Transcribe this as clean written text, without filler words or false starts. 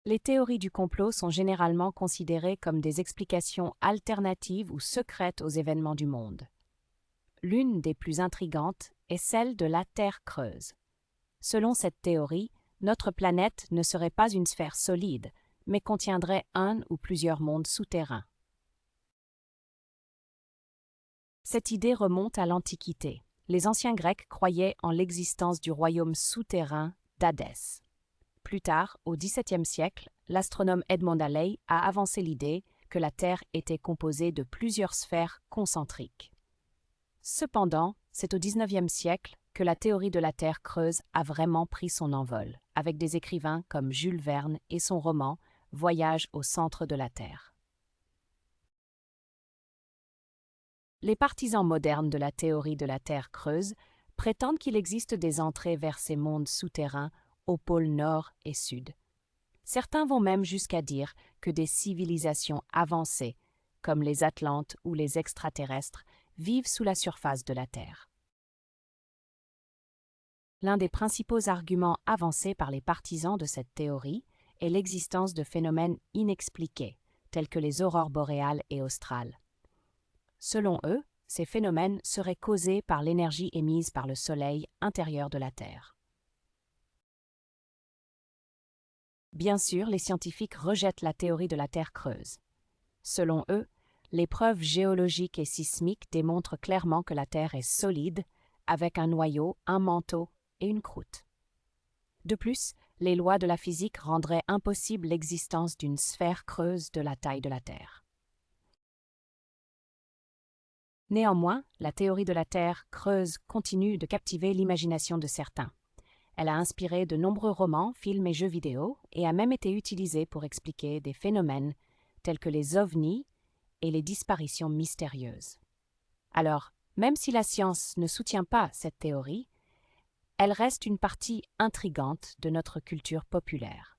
Les théories du complot sont généralement considérées comme des explications alternatives ou secrètes aux événements du monde. L'une des plus intrigantes est celle de la Terre creuse. Selon cette théorie, notre planète ne serait pas une sphère solide, mais contiendrait un ou plusieurs mondes souterrains. Cette idée remonte à l'Antiquité. Les anciens Grecs croyaient en l'existence du royaume souterrain d'Hadès. Plus tard, au XVIIe siècle, l'astronome Edmond Halley a avancé l'idée que la Terre était composée de plusieurs sphères concentriques. Cependant, c'est au XIXe siècle que la théorie de la Terre creuse a vraiment pris son envol, avec des écrivains comme Jules Verne et son roman Voyage au centre de la Terre. Les partisans modernes de la théorie de la Terre creuse prétendent qu'il existe des entrées vers ces mondes souterrains aux pôles nord et sud. Certains vont même jusqu'à dire que des civilisations avancées, comme les Atlantes ou les extraterrestres, vivent sous la surface de la Terre. L'un des principaux arguments avancés par les partisans de cette théorie est l'existence de phénomènes inexpliqués, tels que les aurores boréales et australes. Selon eux, ces phénomènes seraient causés par l'énergie émise par le Soleil intérieur de la Terre. Bien sûr, les scientifiques rejettent la théorie de la Terre creuse. Selon eux, les preuves géologiques et sismiques démontrent clairement que la Terre est solide, avec un noyau, un manteau et une croûte. De plus, les lois de la physique rendraient impossible l'existence d'une sphère creuse de la taille de la Terre. Néanmoins, la théorie de la Terre creuse continue de captiver l'imagination de certains. Elle a inspiré de nombreux romans, films et jeux vidéo et a même été utilisée pour expliquer des phénomènes tels que les ovnis et les disparitions mystérieuses. Alors, même si la science ne soutient pas cette théorie, elle reste une partie intrigante de notre culture populaire.